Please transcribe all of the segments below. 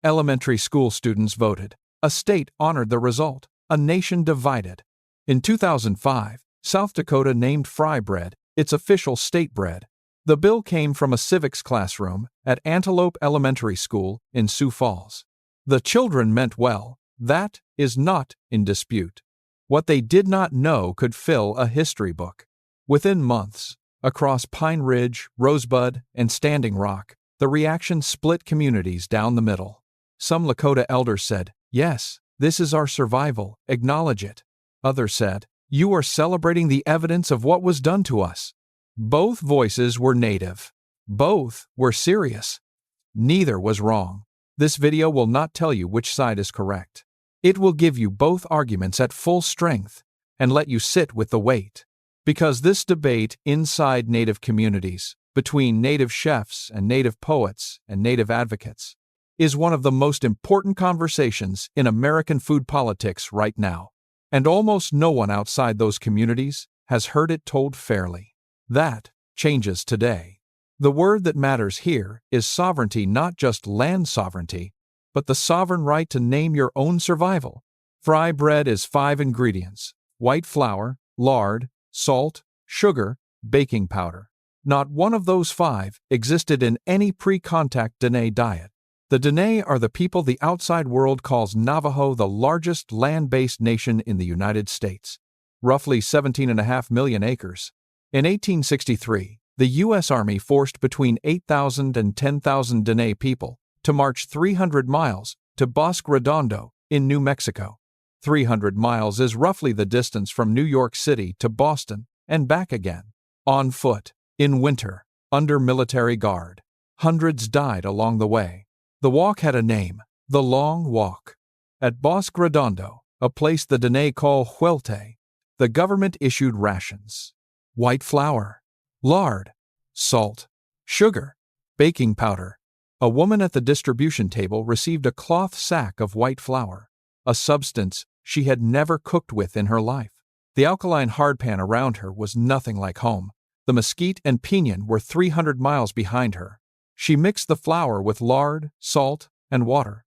Elementary school students voted. A state honored the result. A nation divided. In 2005, South Dakota named fry bread its official state bread. The bill came from a civics classroom at Antelope Elementary School in Sioux Falls. The children meant well. That is not in dispute. What they did not know could fill a history book. Within months, across Pine Ridge, Rosebud, and Standing Rock, the reaction split communities down the middle. Some Lakota elders said, "Yes, this is our survival, acknowledge it." Others said, "You are celebrating the evidence of what was done to us." Both voices were native. Both were serious. Neither was wrong. This video will not tell you which side is correct. It will give you both arguments at full strength and let you sit with the weight. Because this debate inside Native communities, between Native chefs and Native poets and Native advocates, is one of the most important conversations in American food politics right now. And almost no one outside those communities has heard it told fairly. That changes today. The word that matters here is sovereignty, not just land sovereignty, but the sovereign right to name your own survival. Fry bread is 5 ingredients: white flour, lard, salt, sugar, baking powder. Not one of those 5 existed in any pre-contact Diné diet. The Diné are the people the outside world calls Navajo, the largest land-based nation in the United States, roughly 17.5 million acres. In 1863, the U.S. Army forced between 8,000 and 10,000 Diné people to march 300 miles to Bosque Redondo in New Mexico. 300 miles is roughly the distance from New York City to Boston and back again. On foot, in winter, under military guard. Hundreds died along the way. The walk had a name, the Long Walk. At Bosque Redondo, a place the Diné call Huelte, the government issued rations: white flour, lard, salt, sugar, baking powder. A woman at the distribution table received a cloth sack of white flour, a substance she had never cooked with in her life. The alkaline hardpan around her was nothing like home. The mesquite and piñon were 300 miles behind her. She mixed the flour with lard, salt, and water.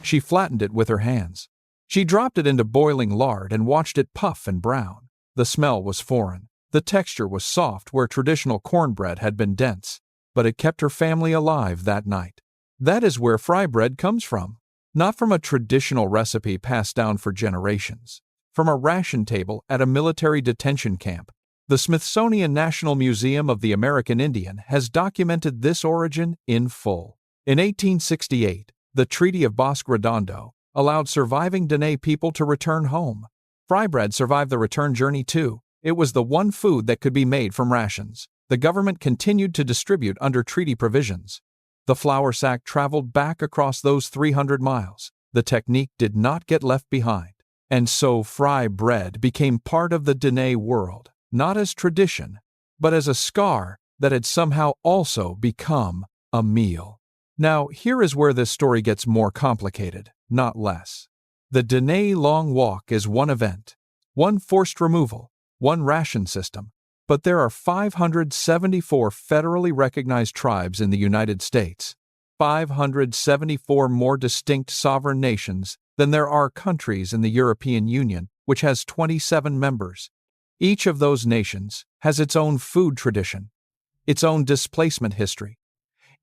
She flattened it with her hands. She dropped it into boiling lard and watched it puff and brown. The smell was foreign. The texture was soft where traditional cornbread had been dense, but it kept her family alive that night. That is where fry bread comes from. Not from a traditional recipe passed down for generations. From a ration table at a military detention camp. The Smithsonian National Museum of the American Indian has documented this origin in full. In 1868, the Treaty of Bosque Redondo allowed surviving Diné people to return home. Fry bread survived the return journey too. It was the one food that could be made from rations. The government continued to distribute under treaty provisions. The flour sack traveled back across those 300 miles. The technique did not get left behind. And so fry bread became part of the Diné world. Not as tradition, but as a scar that had somehow also become a meal. Now, here is where this story gets more complicated, not less. The Diné Long Walk is one event, one forced removal, one ration system, but there are 574 federally recognized tribes in the United States, 574 more distinct sovereign nations than there are countries in the European Union, which has 27 members. Each of those nations has its own food tradition, its own displacement history,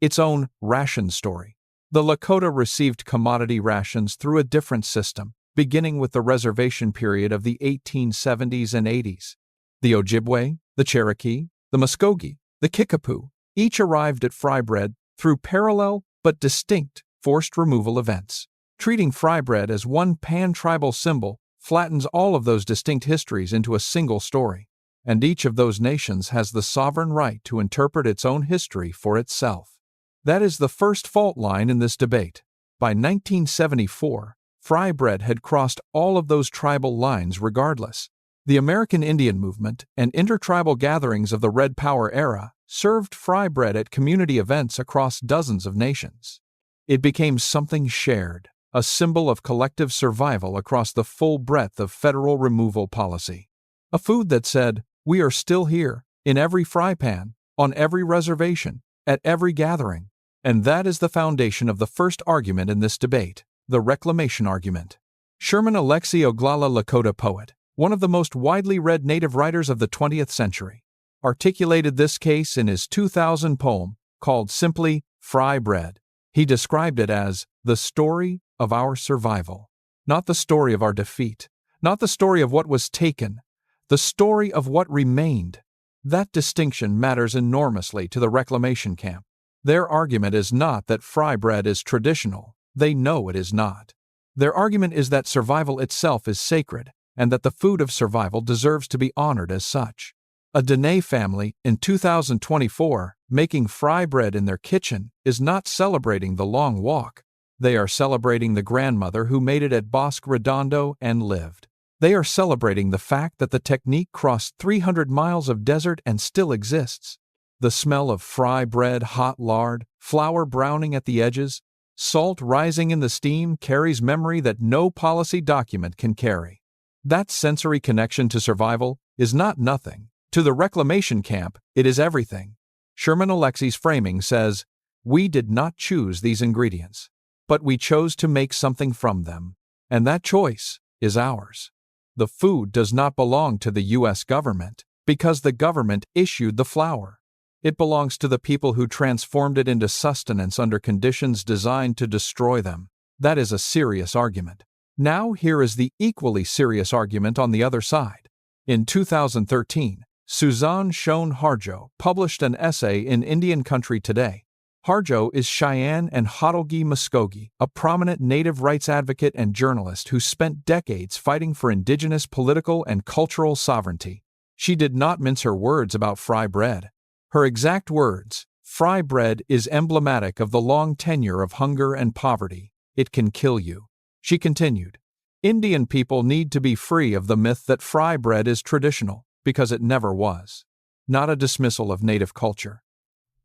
its own ration story. The Lakota received commodity rations through a different system, beginning with the reservation period of the 1870s and 80s. The Ojibwe, the Cherokee, the Muskogee, the Kickapoo each arrived at fry bread through parallel but distinct forced removal events. Treating fry bread as one pan-tribal symbol flattens all of those distinct histories into a single story, and each of those nations has the sovereign right to interpret its own history for itself. That is the first fault line in this debate. By 1974, fry bread had crossed all of those tribal lines regardless. The American Indian movement and intertribal gatherings of the Red Power era served fry bread at community events across dozens of nations. It became something shared, a symbol of collective survival across the full breadth of federal removal policy. A food that said, "We are still here, in every fry pan, on every reservation, at every gathering." And that is the foundation of the first argument in this debate, the reclamation argument. Sherman Alexie Oglala Lakota poet, one of the most widely read Native writers of the 20th century, articulated this case in his 2000 poem called simply Fry Bread. He described it as the story of our survival, not the story of our defeat, not the story of what was taken, the story of what remained. That distinction matters enormously to the reclamation camp. Their argument is not that fry bread is traditional. They know it is not. Their argument is that survival itself is sacred, and that the food of survival deserves to be honored as such. A Diné family in 2024 making fry bread in their kitchen is not celebrating the long walk. They are celebrating the grandmother who made it at Bosque Redondo and lived. They are celebrating the fact that the technique crossed 300 miles of desert and still exists. The smell of fry bread, hot lard, flour browning at the edges, salt rising in the steam carries memory that no policy document can carry. That sensory connection to survival is not nothing. To the reclamation camp, it is everything. Sherman Alexie's framing says, "We did not choose these ingredients, but we chose to make something from them, and that choice is ours." The food does not belong to the U.S. government because the government issued the flour. It belongs to the people who transformed it into sustenance under conditions designed to destroy them. That is a serious argument. Now here is the equally serious argument on the other side. In 2013, Suzanne Schoen Harjo published an essay in Indian Country Today. Harjo is Cheyenne and Haudilgi Muskogee, a prominent Native rights advocate and journalist who spent decades fighting for Indigenous political and cultural sovereignty. She did not mince her words about fry bread. Her exact words, "Fry bread is emblematic of the long tenure of hunger and poverty. It can kill you." She continued, "Indian people need to be free of the myth that fry bread is traditional, because it never was. Not a dismissal of Native culture,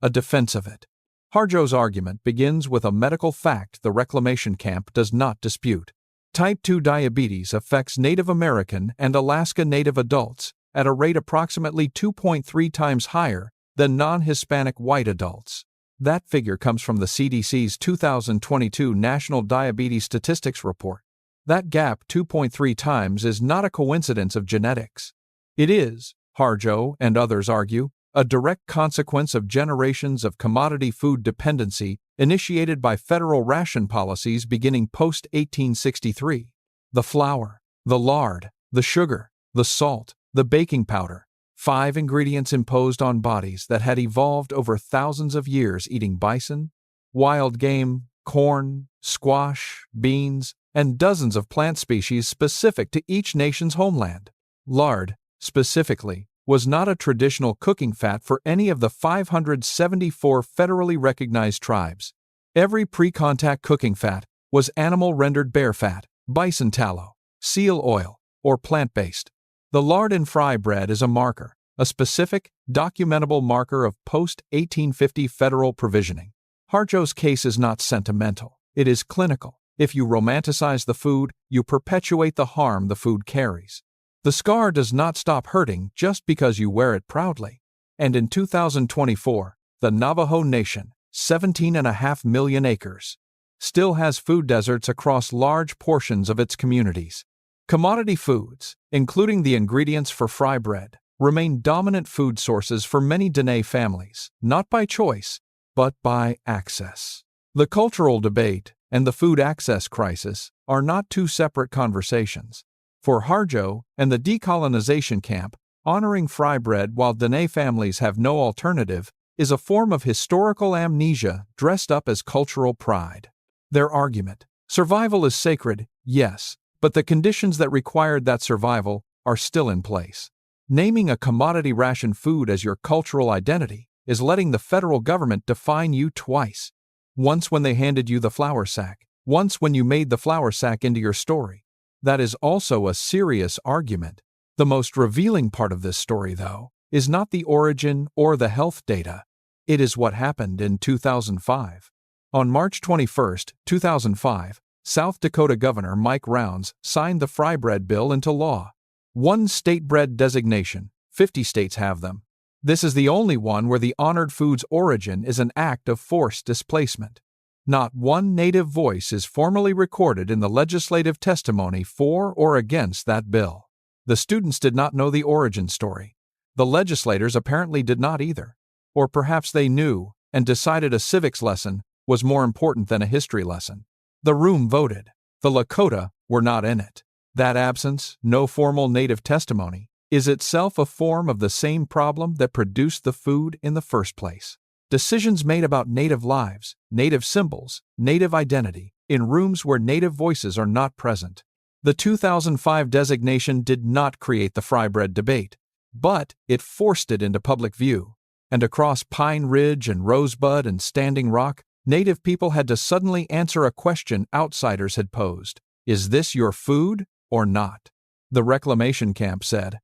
a defense of it." Harjo's argument begins with a medical fact the reclamation camp does not dispute. Type 2 diabetes affects Native American and Alaska Native adults at a rate approximately 2.3 times higher than non-Hispanic white adults. That figure comes from the CDC's 2022 National Diabetes Statistics Report. That gap 2.3 times is not a coincidence of genetics. It is, Harjo and others argue, a direct consequence of generations of commodity food dependency initiated by federal ration policies beginning post-1863. The flour, the lard, the sugar, the salt, the baking powder, 5 ingredients imposed on bodies that had evolved over thousands of years eating bison, wild game, corn, squash, beans, and dozens of plant species specific to each nation's homeland. Lard, specifically, was not a traditional cooking fat for any of the 574 federally recognized tribes. Every pre-contact cooking fat was animal-rendered bear fat, bison tallow, seal oil, or plant-based. The lard in fry bread is a marker, a specific, documentable marker of post-1850 federal provisioning. Harjo's case is not sentimental, it is clinical. If you romanticize the food, you perpetuate the harm the food carries. The scar does not stop hurting just because you wear it proudly. And in 2024, the Navajo Nation, 17.5 million acres, still has food deserts across large portions of its communities. Commodity foods, including the ingredients for fry bread, remain dominant food sources for many Diné families, not by choice, but by access. The cultural debate and the food access crisis are not two separate conversations. For Harjo and the decolonization camp, honoring fry bread while Diné families have no alternative is a form of historical amnesia dressed up as cultural pride. Their argument, survival is sacred, yes, but the conditions that required that survival are still in place. Naming a commodity ration food as your cultural identity is letting the federal government define you twice. Once when they handed you the flour sack, once when you made the flour sack into your story. That is also a serious argument. The most revealing part of this story, though, is not the origin or the health data. It is what happened in 2005. On March 21, 2005, South Dakota Governor Mike Rounds signed the fry bread bill into law. One state bread designation, 50 states have them. This is the only one where the honored food's origin is an act of forced displacement. Not one Native voice is formally recorded in the legislative testimony for or against that bill. The students did not know the origin story. The legislators apparently did not either. Or perhaps they knew and decided a civics lesson was more important than a history lesson. The room voted. The Lakota were not in it. That absence, no formal Native testimony, is itself a form of the same problem that produced the food in the first place. Decisions made about Native lives, Native symbols, Native identity, in rooms where Native voices are not present. The 2005 designation did not create the fry bread debate, but it forced it into public view. And across Pine Ridge and Rosebud and Standing Rock, Native people had to suddenly answer a question outsiders had posed. Is this your food or not? The reclamation camp said,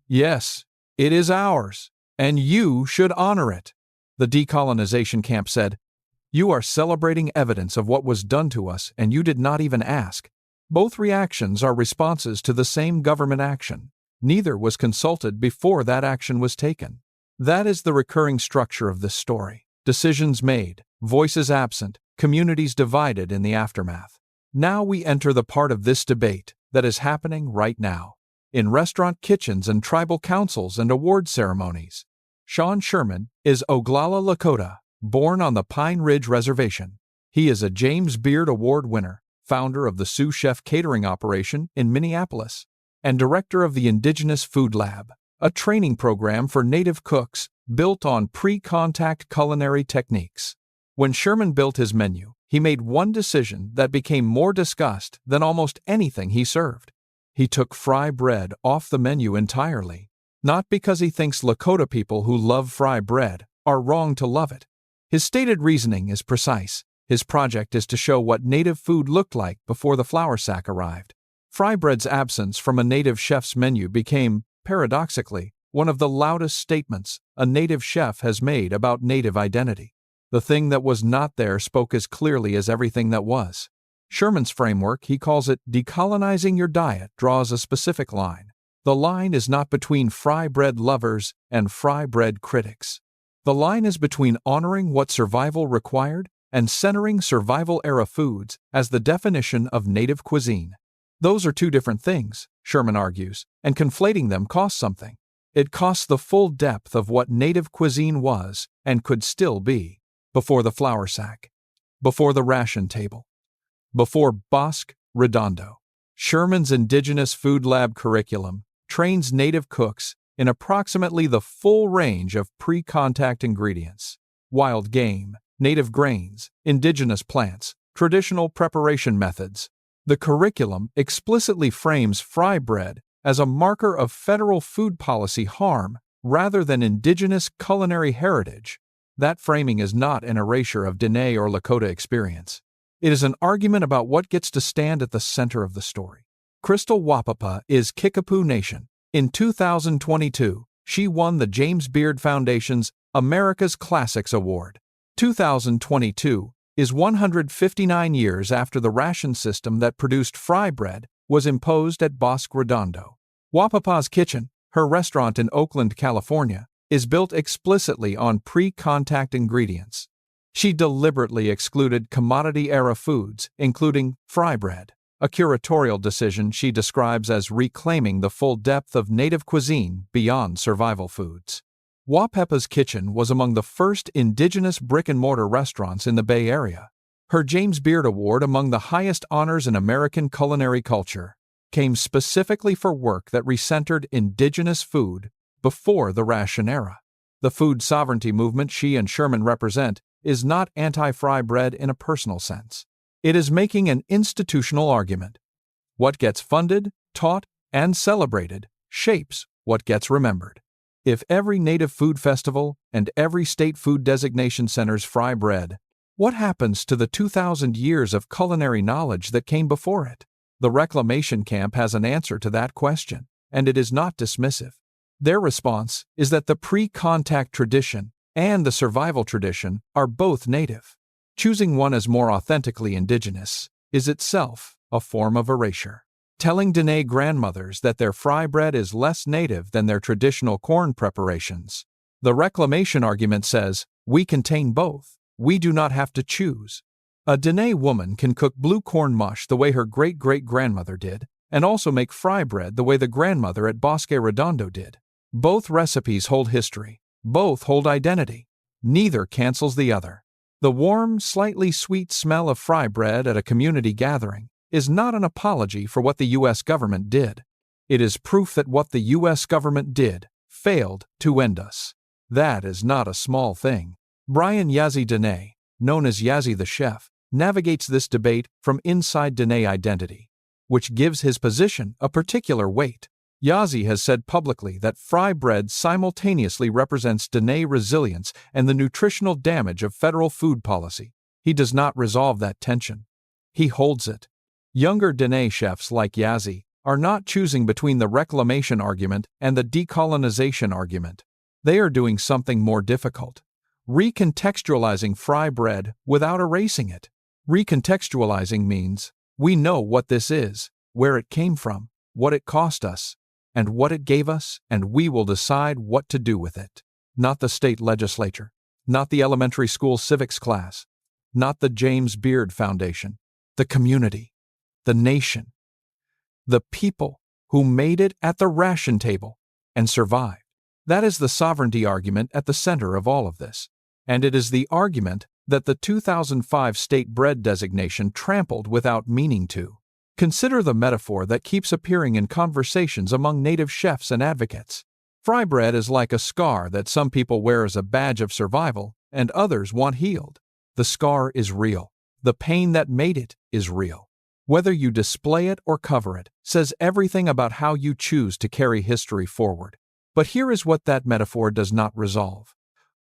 "Yes, it is ours, and you should honor it." The decolonization camp said, "You are celebrating evidence of what was done to us, and you did not even ask." Both reactions are responses to the same government action. Neither was consulted before that action was taken. That is the recurring structure of this story. Decisions made, voices absent, communities divided in the aftermath. Now we enter the part of this debate that is happening right now. In restaurant kitchens and tribal councils and award ceremonies. Sean Sherman is Oglala Lakota, born on the Pine Ridge Reservation. He is a James Beard Award winner, founder of the Sous Chef catering operation in Minneapolis, and director of the Indigenous Food Lab, a training program for Native cooks built on pre-contact culinary techniques. When Sherman built his menu, he made one decision that became more discussed than almost anything he served. He took fry bread off the menu entirely, not because he thinks Lakota people who love fry bread are wrong to love it. His stated reasoning is precise. His project is to show what Native food looked like before the flour sack arrived. Fry bread's absence from a Native chef's menu became, paradoxically, one of the loudest statements a Native chef has made about Native identity. The thing that was not there spoke as clearly as everything that was. Sherman's framework, he calls it decolonizing your diet, draws a specific line. The line is not between fry bread lovers and fry bread critics. The line is between honoring what survival required and centering survival-era foods as the definition of Native cuisine. Those are two different things, Sherman argues, and conflating them costs something. It costs the full depth of what Native cuisine was and could still be, before the flour sack, before the ration table, before Bosque Redondo. Sherman's Indigenous Food Lab curriculum trains Native cooks in approximately the full range of pre-contact ingredients: wild game, native grains, indigenous plants, traditional preparation methods. The curriculum explicitly frames fry bread as a marker of federal food policy harm rather than indigenous culinary heritage. That framing is not an erasure of Diné or Lakota experience. It is an argument about what gets to stand at the center of the story. Crystal Wahpepah is Kickapoo Nation. In 2022, she won the James Beard Foundation's America's Classics Award. 2022 is 159 years after the ration system that produced fry bread was imposed at Bosque Redondo. Wahpepah's Kitchen, her restaurant in Oakland, California, is built explicitly on pre-contact ingredients. She deliberately excluded commodity-era foods, including fry bread, a curatorial decision she describes as reclaiming the full depth of Native cuisine beyond survival foods. Wahpepah's Kitchen was among the first indigenous brick-and-mortar restaurants in the Bay Area. Her James Beard Award, among the highest honors in American culinary culture, came specifically for work that recentered indigenous food before the ration era. The food sovereignty movement she and Sherman represent is not anti-fry bread in a personal sense. It is making an institutional argument. What gets funded, taught, and celebrated shapes what gets remembered. If every Native food festival and every state food designation centers fry bread, what happens to the 2,000 years of culinary knowledge that came before it? The reclamation camp has an answer to that question, and it is not dismissive. Their response is that the pre-contact tradition and the survival tradition are both Native. Choosing one as more authentically indigenous is itself a form of erasure. telling Diné grandmothers that their fry bread is less native than their traditional corn preparations. The reclamation argument says, we contain both. We do not have to choose. A Diné woman can cook blue corn mush the way her great-great-grandmother did, and also make fry bread the way the grandmother at Bosque Redondo did. Both recipes hold history. Both hold identity. Neither cancels the other. The warm, slightly sweet smell of fry bread at a community gathering is not an apology for what the U.S. government did. It is proof that what the U.S. government did failed to end us. That is not a small thing. Brian Yazzie Diné, known as Yazzie the Chef, navigates this debate from inside Diné identity, which gives his position a particular weight. Yazzie has said publicly that fry bread simultaneously represents Diné resilience and the nutritional damage of federal food policy. He does not resolve that tension. He holds it. Younger Diné chefs like Yazzie are not choosing between the reclamation argument and the decolonization argument. They are doing something more difficult. Recontextualizing fry bread without erasing it. Recontextualizing means we know what this is, where it came from, what it cost us, and what it gave us, and we will decide what to do with it. Not the state legislature, not the elementary school civics class, not the James Beard Foundation, the community, the nation, the people who made it at the ration table and survived. That is the sovereignty argument at the center of all of this. And it is the argument that the 2005 state bread designation trampled without meaning to. Consider the metaphor that keeps appearing in conversations among native chefs and advocates. Fry bread is like a scar that some people wear as a badge of survival and others want healed. The scar is real. The pain that made it is real. Whether you display it or cover it says everything about how you choose to carry history forward. But here is what that metaphor does not resolve.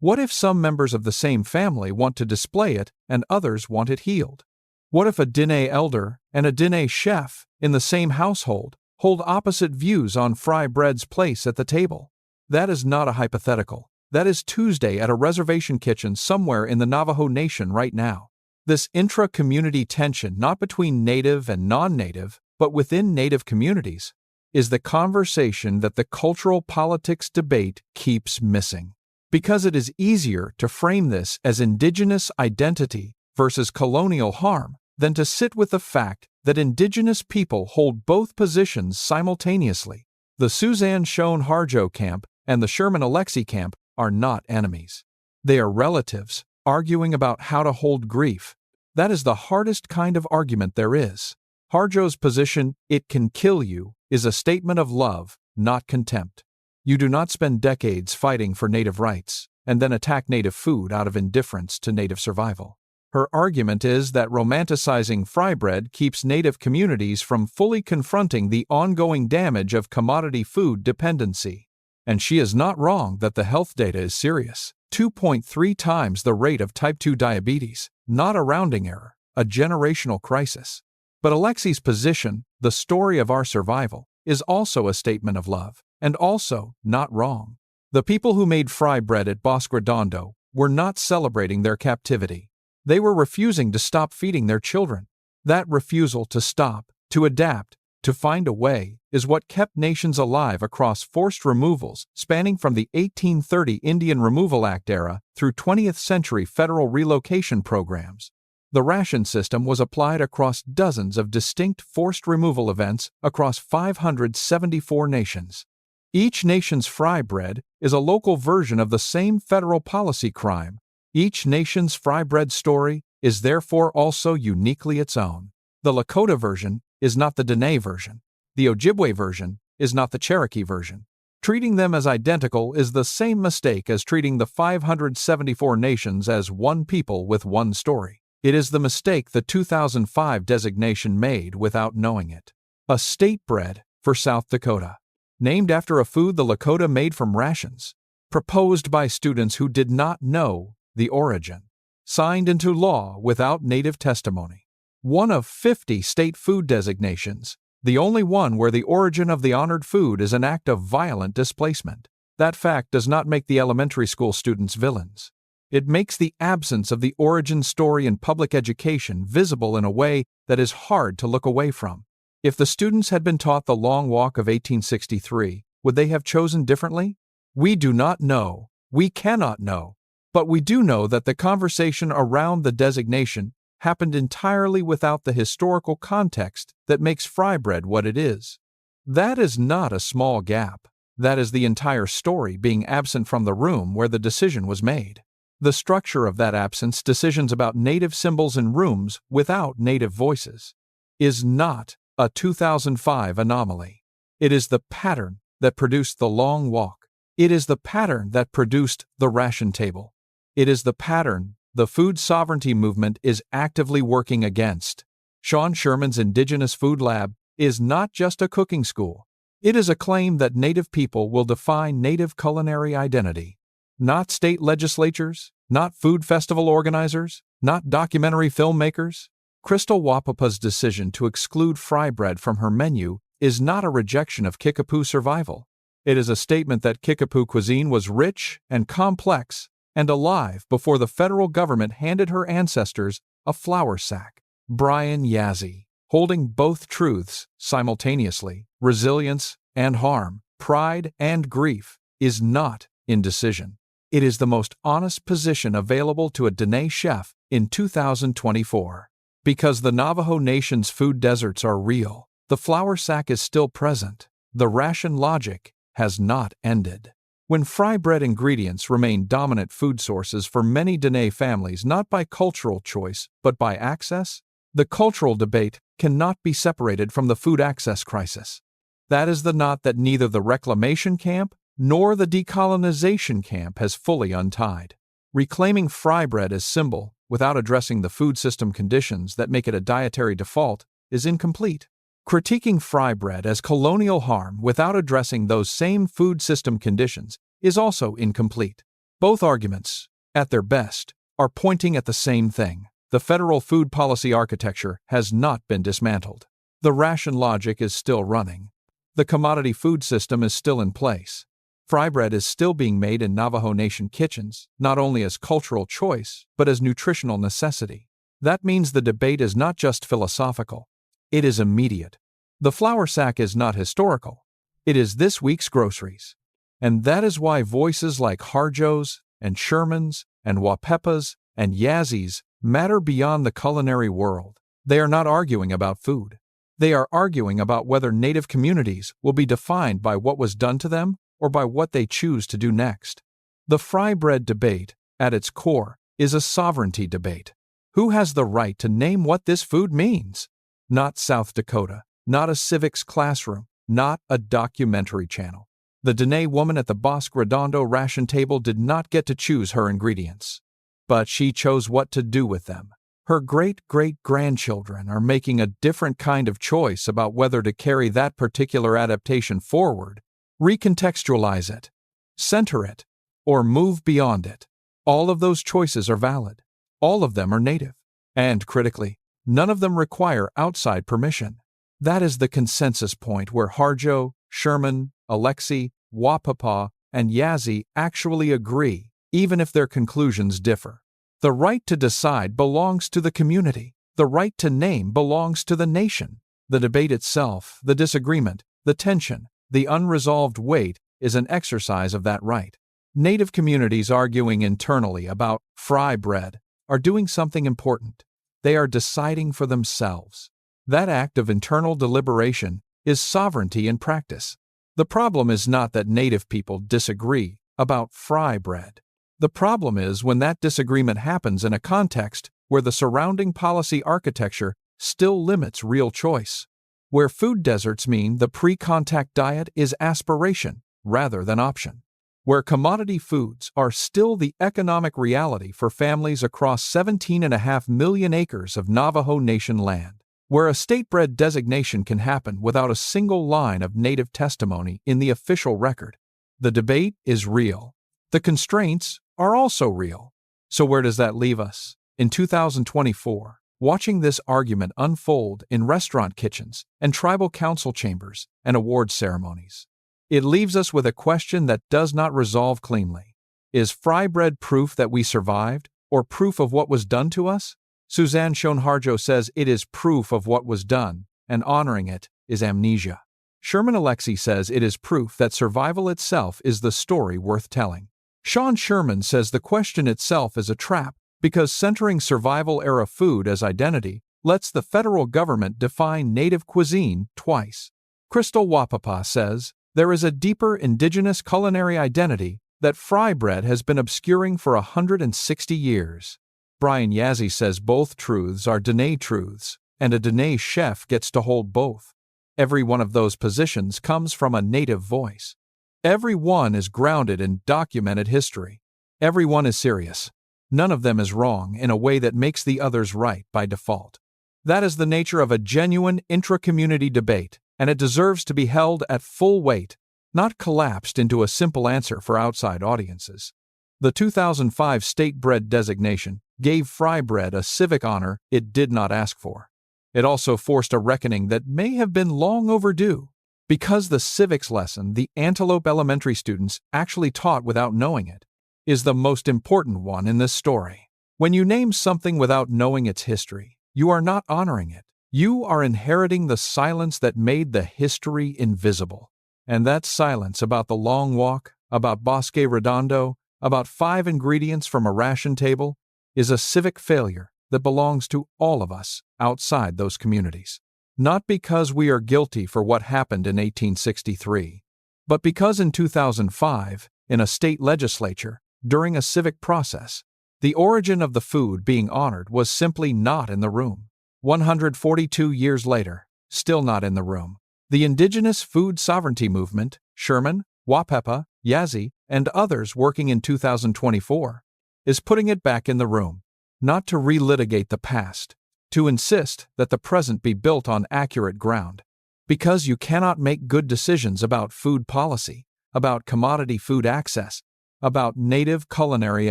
What if some members of the same family want to display it and others want it healed? What if a Diné elder and a Diné chef in the same household hold opposite views on fry bread's place at the table? That is not a hypothetical. That is Tuesday at a reservation kitchen somewhere in the Navajo Nation right now. This intra-community tension, not between native and non-native, but within native communities, is the conversation that the cultural politics debate keeps missing. Because it is easier to frame this as indigenous identity versus colonial harm than to sit with the fact that indigenous people hold both positions simultaneously. The Suzanne Schoen Harjo camp and the Sherman Alexie camp are not enemies. They are relatives, arguing about how to hold grief. That is the hardest kind of argument there is. Harjo's position, it can kill you, is a statement of love, not contempt. You do not spend decades fighting for native rights and then attack native food out of indifference to native survival. Her argument is that romanticizing fry bread keeps native communities from fully confronting the ongoing damage of commodity food dependency. And she is not wrong that the health data is serious. 2.3 times the rate of type 2 diabetes, not a rounding error, a generational crisis. But Alexie's position, the story of our survival, is also a statement of love, and also not wrong. The people who made fry bread at Bosque Redondo were not celebrating their captivity. They were refusing to stop feeding their children. That refusal to stop, to adapt, to find a way, is what kept nations alive across forced removals spanning from the 1830 Indian Removal Act era through 20th century federal relocation programs. The ration system was applied across dozens of distinct forced removal events across 574 nations. Each nation's fry bread is a local version of the same federal policy crime. Each nation's fry bread story is therefore also uniquely its own. The Lakota version is not the Diné version. The Ojibwe version is not the Cherokee version. Treating them as identical is the same mistake as treating the 574 nations as one people with one story. It is the mistake the 2005 designation made without knowing it. A state bread for South Dakota, named after a food the Lakota made from rations, proposed by students who did not know the origin, signed into law without native testimony. One of 50 state food designations, the only one where the origin of the honored food is an act of violent displacement. That fact does not make the elementary school students villains. It makes the absence of the origin story in public education visible in a way that is hard to look away from. If the students had been taught the Long Walk of 1863, would they have chosen differently? We do not know. We cannot know. But we do know that the conversation around the designation happened entirely without the historical context that makes fry bread what it is. That is not a small gap. That is the entire story being absent from the room where the decision was made. The structure of that absence, decisions about native symbols in rooms without native voices, is not a 2005 anomaly. It is the pattern that produced the Long Walk. It is the pattern that produced the ration table. It is the pattern the food sovereignty movement is actively working against. Sean Sherman's Indigenous Food Lab is not just a cooking school. It is a claim that Native people will define Native culinary identity. Not state legislatures, not food festival organizers, not documentary filmmakers. Crystal Wahpepah's decision to exclude fry bread from her menu is not a rejection of Kickapoo survival. It is a statement that Kickapoo cuisine was rich and complex and alive before the federal government handed her ancestors a flour sack. Brian Yazzie, holding both truths simultaneously, resilience and harm, pride and grief, is not indecision. It is the most honest position available to a Diné chef in 2024. Because the Navajo Nation's food deserts are real, the flour sack is still present. The ration logic has not ended. When fry bread ingredients remain dominant food sources for many Diné families not by cultural choice but by access, the cultural debate cannot be separated from the food access crisis. That is the knot that neither the reclamation camp nor the decolonization camp has fully untied. Reclaiming fry bread as symbol without addressing the food system conditions that make it a dietary default is incomplete. Critiquing fry bread as colonial harm without addressing those same food system conditions is also incomplete. Both arguments, at their best, are pointing at the same thing. The federal food policy architecture has not been dismantled. The ration logic is still running. The commodity food system is still in place. Fry bread is still being made in Navajo Nation kitchens, not only as cultural choice, but as nutritional necessity. That means the debate is not just philosophical. It is immediate. The flour sack is not historical. It is this week's groceries. And that is why voices like Harjo's and Sherman's and Wahpepah's and Yazzie's matter beyond the culinary world. They are not arguing about food. They are arguing about whether Native communities will be defined by what was done to them or by what they choose to do next. The fry bread debate, at its core, is a sovereignty debate. Who has the right to name what this food means? Not South Dakota, not a civics classroom, not a documentary channel. The Diné woman at the Bosque Redondo ration table did not get to choose her ingredients, but she chose what to do with them. Her great-great-grandchildren are making a different kind of choice about whether to carry that particular adaptation forward, recontextualize it, center it, or move beyond it. All of those choices are valid. All of them are Native. And, critically, none of them require outside permission. That is the consensus point where Harjo, Sherman, Alexi, Wahpepah, and Yazzie actually agree, even if their conclusions differ. The right to decide belongs to the community. The right to name belongs to the nation. The debate itself, the disagreement, the tension, the unresolved weight is an exercise of that right. Native communities arguing internally about fry bread are doing something important. They are deciding for themselves. That act of internal deliberation is sovereignty in practice. The problem is not that Native people disagree about fry bread. The problem is when that disagreement happens in a context where the surrounding policy architecture still limits real choice, where food deserts mean the pre-contact diet is aspiration rather than option, where commodity foods are still the economic reality for families across 17.5 million acres of Navajo Nation land, where a state-bred designation can happen without a single line of Native testimony in the official record. The debate is real. The constraints are also real. So where does that leave us? In 2024, watching this argument unfold in restaurant kitchens and tribal council chambers and award ceremonies, it leaves us with a question that does not resolve cleanly. Is fry bread proof that we survived, or proof of what was done to us? Suzanne Shon Harjo says it is proof of what was done, and honoring it is amnesia. Sherman Alexie says it is proof that survival itself is the story worth telling. Sean Sherman says the question itself is a trap because centering survival-era food as identity lets the federal government define native cuisine twice. Crystal Wahpepah says there is a deeper indigenous culinary identity that fry bread has been obscuring for 160 years. Brian Yazzie says both truths are Diné truths, and a Diné chef gets to hold both. Every one of those positions comes from a native voice. Every one is grounded in documented history. Every one is serious. None of them is wrong in a way that makes the others right by default. That is the nature of a genuine intra-community debate, and it deserves to be held at full weight, not collapsed into a simple answer for outside audiences. The 2005 state bread designation gave fry bread a civic honor it did not ask for. It also forced a reckoning that may have been long overdue, because the civics lesson the Antelope Elementary students actually taught without knowing it is the most important one in this story. When you name something without knowing its history, you are not honoring it. You are inheriting the silence that made the history invisible. And that silence about the long walk, about Bosque Redondo, about 5 ingredients from a ration table, is a civic failure that belongs to all of us outside those communities. Not because we are guilty for what happened in 1863, but because in 2005, in a state legislature, during a civic process, the origin of the food being honored was simply not in the room. 142 years later, still not in the room. The Indigenous food sovereignty movement, Sherman, Wahpepah, Yazzie, and others working in 2024, is putting it back in the room, not to relitigate the past, to insist that the present be built on accurate ground. Because you cannot make good decisions about food policy, about commodity food access, about native culinary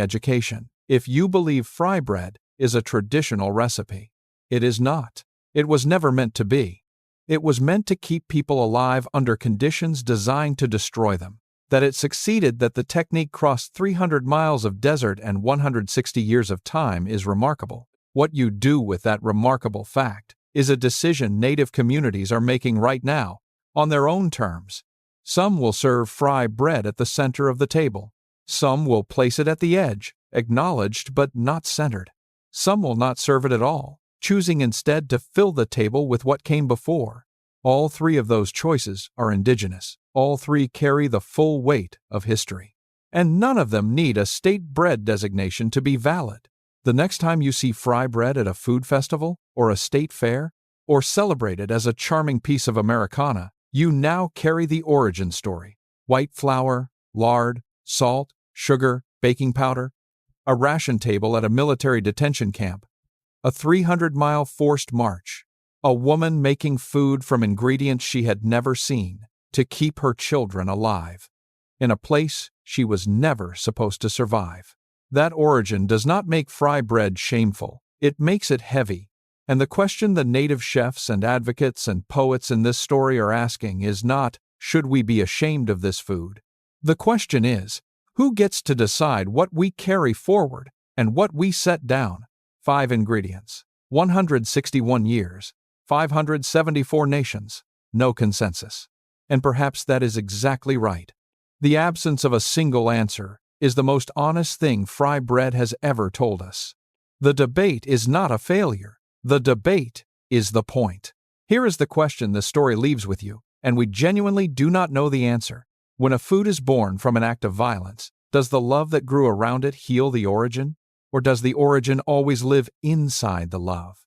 education, if you believe fry bread is a traditional recipe. It is not. It was never meant to be. It was meant to keep people alive under conditions designed to destroy them. That it succeeded, that the technique crossed 300 miles of desert and 160 years of time is remarkable. What you do with that remarkable fact is a decision native communities are making right now, on their own terms. Some will serve fry bread at the center of the table. Some will place it at the edge, acknowledged but not centered. Some will not serve it at all, choosing instead to fill the table with what came before. All 3 of those choices are indigenous. All 3 carry the full weight of history. And none of them need a state bread designation to be valid. The next time you see fry bread at a food festival or a state fair, or celebrated as a charming piece of Americana, you now carry the origin story. White flour, lard, salt, sugar, baking powder, a ration table at a military detention camp, a 300-mile forced march, a woman making food from ingredients she had never seen to keep her children alive, in a place she was never supposed to survive. That origin does not make fry bread shameful, it makes it heavy. And the question the native chefs and advocates and poets in this story are asking is not, should we be ashamed of this food? The question is, who gets to decide what we carry forward and what we set down? 5 ingredients, 161 years, 574 nations, no consensus. And perhaps that is exactly right. The absence of a single answer is the most honest thing fry bread has ever told us. The debate is not a failure. The debate is the point. Here is the question this story leaves with you, and we genuinely do not know the answer. When a food is born from an act of violence, does the love that grew around it heal the origin? Or does the origin always live inside the love?